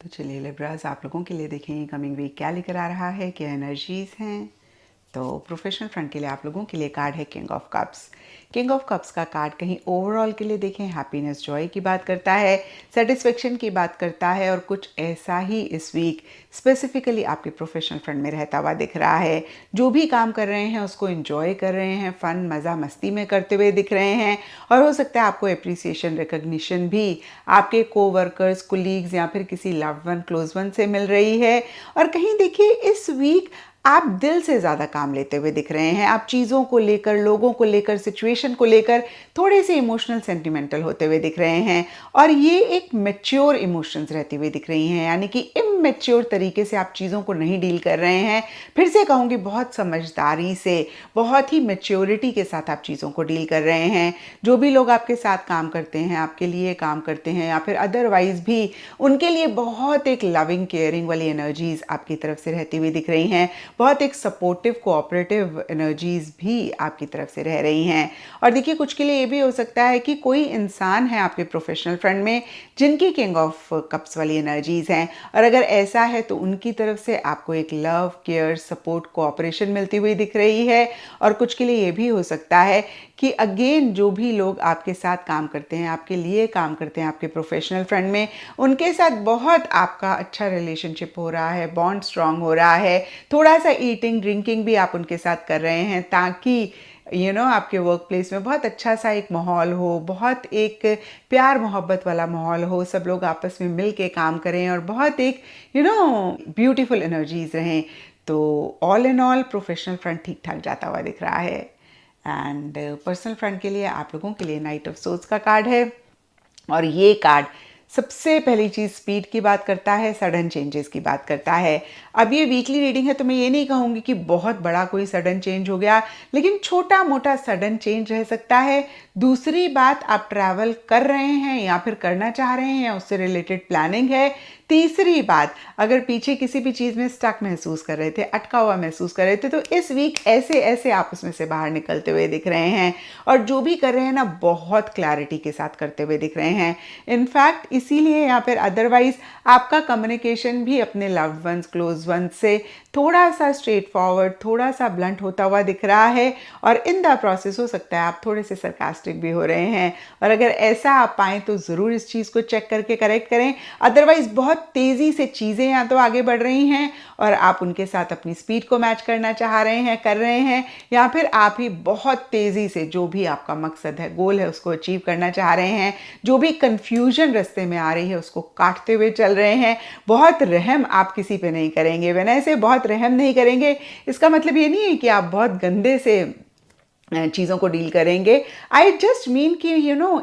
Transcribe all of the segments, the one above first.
तो चलिए लिब्रास, आप लोगों के लिए देखें कमिंग वीक क्या लेकर आ रहा है, क्या एनर्जीज हैं। तो प्रोफेशनल फ्रंट के लिए आप लोगों के लिए कार्ड है king of cups. King of cups का कार्ड कहीं ओवरऑल के लिए देखें हैप्पीनेस जॉय की बात करता है, सेटिस्फेक्शन की बात करता है, और कुछ ऐसा ही इस वीक स्पेसिफिकली आपके प्रोफेशनल फ्रंट में रहता हुआ दिख रहा है। जो भी काम कर रहे हैं उसको एंजॉय कर रहे हैं, फन मज़ा मस्ती में करते हुए दिख रहे हैं, और हो सकता है आपको अप्रिसिएशन रिकग्निशन भी आपके कोवर्कर्स, कोलीग्स या फिर किसी लव्ड वन, क्लोज वन से मिल रही है। और कहीं देखिए इस वीक आप दिल से ज़्यादा काम लेते हुए दिख रहे हैं। आप चीज़ों को लेकर, लोगों को लेकर, सिचुएशन को लेकर थोड़े से इमोशनल सेंटिमेंटल होते हुए दिख रहे हैं, और ये एक मैच्योर इमोशंस रहती हुई दिख रही हैं, यानी कि इमैच्योर तरीके से आप चीज़ों को नहीं डील कर रहे हैं। फिर से कहूँगी बहुत समझदारी से, बहुत ही मैच्योरिटी के साथ आप चीज़ों को डील कर रहे हैं। जो भी लोग आपके साथ काम करते हैं, आपके लिए काम करते हैं, या फिर अदरवाइज भी उनके लिए बहुत एक लविंग केयरिंग वाली एनर्जीज आपकी तरफ से रहती हुई दिख रही हैं। बहुत एक सपोर्टिव कोऑपरेटिव एनर्जीज भी आपकी तरफ से रह रही हैं। और देखिए कुछ के लिए ये भी हो सकता है कि कोई इंसान है आपके प्रोफेशनल फ्रंट में जिनकी किंग ऑफ कप्स वाली एनर्जीज हैं, और अगर ऐसा है तो उनकी तरफ से आपको एक लव, केयर, सपोर्ट, कोऑपरेशन मिलती हुई दिख रही है। और कुछ के लिए ये भी हो सकता है कि अगेन जो भी लोग आपके साथ काम करते हैं, आपके लिए काम करते हैं आपके प्रोफेशनल फ्रंट में, उनके साथ बहुत आपका अच्छा रिलेशनशिप हो रहा है, बॉन्ड स्ट्रांग हो रहा है। थोड़ा सा ईटिंग ड्रिंकिंग भी आप उनके साथ कर रहे हैं ताकि आपके वर्क प्लेस में बहुत अच्छा सा एक माहौल हो, बहुत एक प्यार मोहब्बत वाला माहौल हो, सब लोग आपस में मिल के काम करें और बहुत एक ब्यूटीफुल एनर्जीज रहें। तो all in all professional front ठीक ठाक जाता हुआ दिख रहा है। एंड पर्सनल फ्रंट के लिए आप लोगों के लिए नाइट ऑफ सोर्ड्स का कार्ड है, और ये कार्ड सबसे पहली चीज़ स्पीड की बात करता है, सडन चेंजेस की बात करता है। अब ये वीकली रीडिंग है तो मैं ये नहीं कहूँगी कि बहुत बड़ा कोई सडन चेंज हो गया, लेकिन छोटा मोटा सडन चेंज रह सकता है। दूसरी बात, आप ट्रैवल कर रहे हैं या फिर करना चाह रहे हैं या उससे रिलेटेड प्लानिंग है। तीसरी बात, अगर पीछे किसी भी चीज़ में स्टक महसूस कर रहे थे, अटका हुआ महसूस कर रहे थे, तो इस वीक ऐसे ऐसे आप उसमें से बाहर निकलते हुए दिख रहे हैं, और जो भी कर रहे हैं ना बहुत क्लैरिटी के साथ करते हुए दिख रहे हैं। इनफैक्ट इसीलिए या फिर अदरवाइज आपका कम्युनिकेशन भी अपने लव्ड वंस, क्लोज वंस से थोड़ा सा स्ट्रेट फॉरवर्ड, थोड़ा सा ब्लंट होता हुआ दिख रहा है, और इन द प्रोसेस हो सकता है आप थोड़े से सरकास्टिक भी हो रहे हैं। और अगर ऐसा आप पाएँ तो ज़रूर इस चीज़ को चेक करके करेक्ट करें। अदरवाइज बहुत तेज़ी से चीज़ें या तो आगे बढ़ रही हैं और आप उनके साथ अपनी स्पीड को मैच करना चाह रहे हैं, कर रहे हैं, या फिर आप ही बहुत तेज़ी से जो भी आपका मकसद है, गोल है, उसको अचीव करना चाह रहे हैं। जो भी कंफ्यूजन रास्ते में आ रही है उसको काटते हुए चल रहे हैं। बहुत रहम आप किसी पे नहीं करेंगे। वैसे ऐसे बहुत रहम नहीं करेंगे, इसका मतलब ये नहीं है कि आप बहुत गंदे से चीज़ों को डील करेंगे। आई जस्ट मीन कि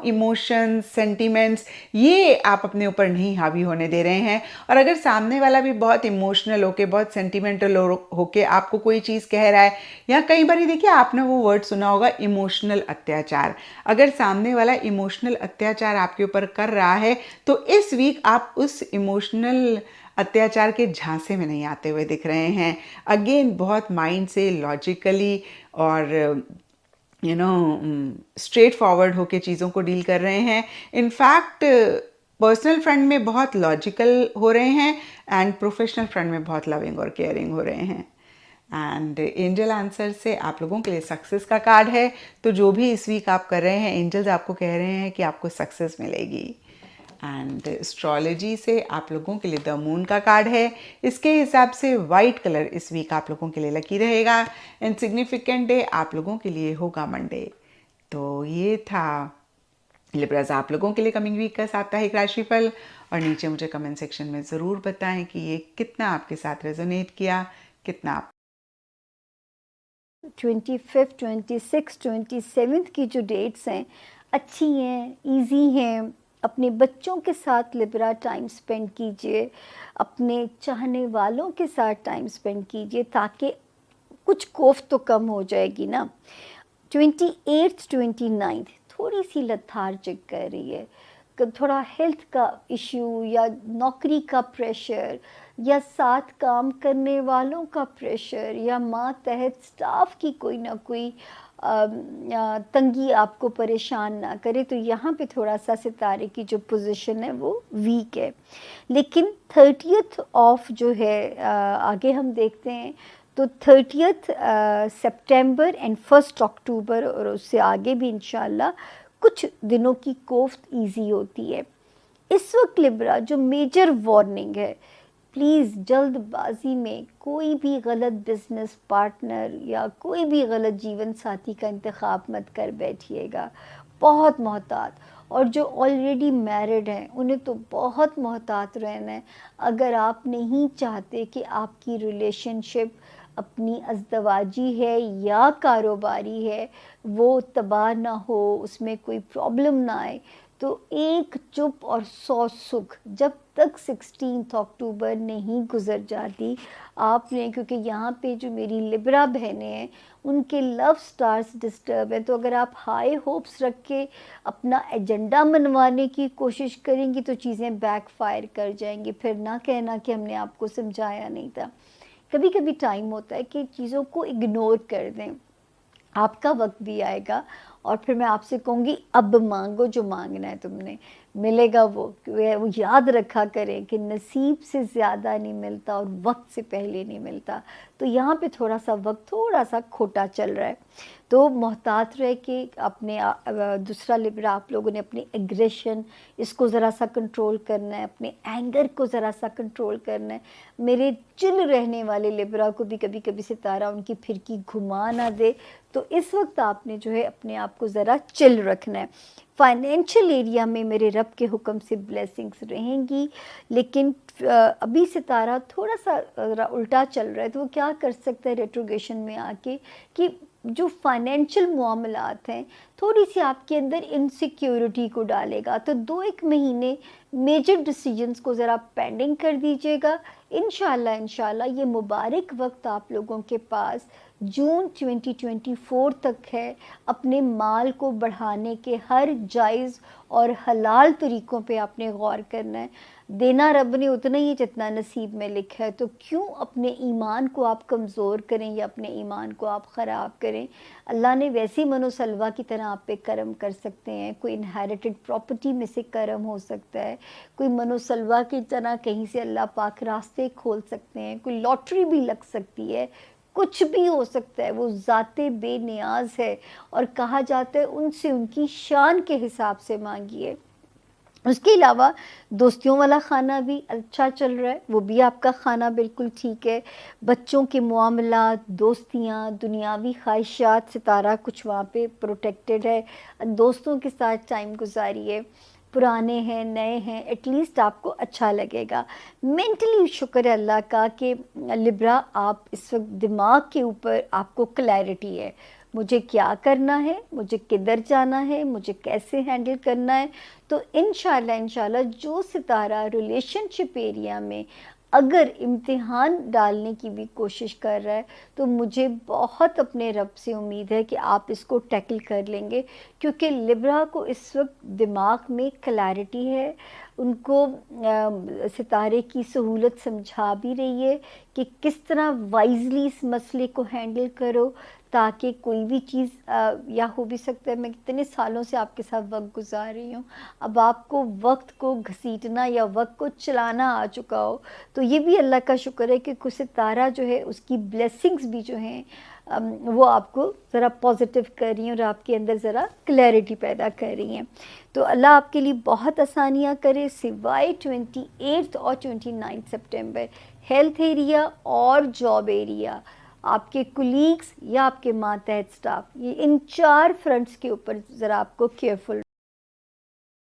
इमोशंस, सेंटिमेंट्स, ये आप अपने ऊपर नहीं हावी होने दे रहे हैं। और अगर सामने वाला भी बहुत इमोशनल होके, बहुत सेंटिमेंटल होके आपको कोई चीज़ कह रहा है, या कई बार देखिए आपने वो वर्ड सुना होगा इमोशनल अत्याचार। अगर सामने वाला इमोशनल अत्याचार आपके ऊपर कर रहा है तो इस वीक आप उस इमोशनल अत्याचार के झांसे में नहीं आते हुए दिख रहे हैं। अगेन बहुत माइंड से, लॉजिकली और स्ट्रेट फॉरवर्ड होके चीज़ों को डील कर रहे हैं। इनफैक्ट पर्सनल फ्रंट में बहुत लॉजिकल हो रहे हैं, एंड प्रोफेशनल फ्रंट में बहुत लविंग और केयरिंग हो रहे हैं। एंड एंजल आंसर से आप लोगों के लिए सक्सेस का कार्ड है। तो जो भी इस वीक आप कर रहे हैं, एंजल्स आपको कह रहे हैं कि आपको सक्सेस मिलेगी। एंड एस्ट्रोलॉजी से आप लोगों के लिए द मून का कार्ड है। इसके हिसाब से वाइट कलर इस वीक आप लोगों के लिए लकी रहेगा, एंड सिग्निफिकेंट डे आप लोगों के लिए होगा मंडे। तो ये था लिब्रास आप लोगों के लिए कमिंग वीक का साप्ताहिक राशिफल। और नीचे मुझे कमेंट सेक्शन में ज़रूर बताएं कि ये कितना आपके साथ रेजोनेट किया, कितना आप 25th, 26th, 27th की जो डेट्स हैं अच्छी हैं, इजी हैं। अपने बच्चों के साथ लिब्रा टाइम स्पेंड कीजिए, अपने चाहने वालों के साथ टाइम स्पेंड कीजिए, ताकि कुछ कोफ तो कम हो जाएगी ना। 28th, 29th थोड़ी सी लथार्जिक कर रही है, थोड़ा हेल्थ का इश्यू या नौकरी का प्रेशर या साथ काम करने वालों का प्रेशर या मातहत स्टाफ की कोई ना कोई तंगी आपको परेशान ना करे, तो यहाँ पे थोड़ा सा सितारे की जो पोजीशन है वो वीक है। लेकिन 30th ऑफ जो है आगे हम देखते हैं, तो 30th सितंबर एंड 1 अक्टूबर और उससे आगे भी इंशाल्लाह कुछ दिनों की कोफ्त इजी होती है। इस वक्त लिब्रा जो मेजर वार्निंग है, प्लीज़ जल्दबाजी में कोई भी गलत बिजनेस पार्टनर या कोई भी गलत जीवन साथी का इंतखाब मत कर बैठिएगा। बहुत मोहतात, और जो ऑलरेडी मैरिड हैं उन्हें तो बहुत मोहतात रहना है। अगर आप नहीं चाहते कि आपकी रिलेशनशिप अपनी अज़दवाजी है या कारोबारी है वो तबाह ना हो, उसमें कोई प्रॉब्लम ना आए, तो एक चुप और 100 सुख जब तक 16 अक्टूबर नहीं गुजर जाती आपने, क्योंकि यहाँ पे जो मेरी लिब्रा बहनें हैं उनके लव स्टार्स डिस्टर्ब है, तो अगर आप हाई होप्स रख के अपना एजेंडा मनवाने की कोशिश करेंगी तो चीज़ें बैकफायर कर जाएंगी। फिर ना कहना कि हमने आपको समझाया नहीं था। कभी कभी टाइम होता है कि चीज़ों को इग्नोर कर दें, आपका वक्त भी आएगा और फिर मैं आपसे कहूँगी अब मांगो जो मांगना है, तुमने मिलेगा वो याद रखा करें कि नसीब से ज़्यादा नहीं मिलता और वक्त से पहले नहीं मिलता। तो यहाँ पे थोड़ा सा वक्त थोड़ा सा खोटा चल रहा है, तो मोहतात रह के अपने दूसरा लिब्रा आप लोगों ने अपनी एग्रेशन इसको ज़रा सा कंट्रोल करना है, अपने एंगर को ज़रा सा कंट्रोल करना है। मेरे चिल रहने वाले लिब्रा को भी कभी कभी सितारा उनकी फिरकी घुमा ना दे, तो इस वक्त आपने जो है अपने आप को ज़रा चिल रखना है। फाइनेंशियल एरिया में मेरे रब के हुक्म से ब्लेसिंग्स रहेंगी, लेकिन अभी सितारा थोड़ा सा उल्टा चल रहा है, तो वो क्या कर सकता है रेट्रोगेशन में आके कि जो फाइनेंशियल मामलात हैं थोड़ी सी आपके अंदर इनसिक्योरिटी को डालेगा। तो 2-1 महीने मेजर डिसीजंस को ज़रा पेंडिंग कर दीजिएगा। इंशाल्लाह ये मुबारक वक्त आप लोगों के पास जून 2024 तक है अपने माल को बढ़ाने के हर जायज़ और हलाल तरीक़ों पे आपने गौर करना है। देना रब ने उतना ही जितना नसीब में लिखा है, तो क्यों अपने ईमान को आप कमज़ोर करें या अपने ईमान को आप ख़राब करें। अल्लाह ने वैसी मनोसलवा की तरह आप पे करम कर सकते हैं। कोई इनहेरिटेड प्रॉपर्टी में से करम हो सकता है, कोई मनोसलवा की तरह कहीं से अल्लाह पाक रास्ते खोल सकते हैं, कोई लॉटरी भी लग सकती है, कुछ भी हो सकता है। वो ज़ाते बेनियाज है और कहा जाता है उनसे उनकी शान के हिसाब से मांगिए। उसके अलावा दोस्तियों वाला खाना भी अच्छा चल रहा है, वो भी आपका खाना बिल्कुल ठीक है। बच्चों के मामलात, दोस्तियाँ, दुनियावी ख्वाहिशात, सितारा कुछ वहाँ पे प्रोटेक्टेड है। दोस्तों के साथ टाइम गुजारिए, पुराने हैं नए हैं, एटलीस्ट आपको अच्छा लगेगा। मेंटली शुक्र है अल्लाह का कि लिब्रा आप इस वक्त दिमाग के ऊपर आपको क्लैरिटी है, मुझे क्या करना है, मुझे किधर जाना है, मुझे कैसे हैंडल करना है। तो इंशाल्लाह जो सितारा रिलेशनशिप एरिया में अगर इम्तिहान डालने की भी कोशिश कर रहा है, तो मुझे बहुत अपने रब से उम्मीद है कि आप इसको टैकल कर लेंगे, क्योंकि लिब्रा को इस वक्त दिमाग में क्लैरिटी है। उनको सितारे की सहूलत समझा भी रही है कि किस तरह वाइजली इस मसले को हैंडल करो, ताकि कोई भी चीज़ या हो भी सकता है मैं कितने सालों से आपके साथ वक्त गुजार रही हूँ, अब आपको वक्त को घसीटना या वक्त को चलाना आ चुका हो, तो ये भी अल्लाह का शुक्र है कि कुछ सितारा जो है उसकी ब्लेसिंग्स भी जो हैं वो आपको ज़रा पॉजिटिव कर रही हैं और आपके अंदर ज़रा क्लैरिटी पैदा कर रही हैं। तो अल्लाह आपके लिए बहुत आसानियाँ करे, सिवाय 28 और 29 सितंबर हेल्थ एरिया और जॉब एरिया, आपके कुलीग्स या आपके मातहत स्टाफ, ये इन 4 फ्रंट्स के ऊपर ज़रा आपको केयरफुल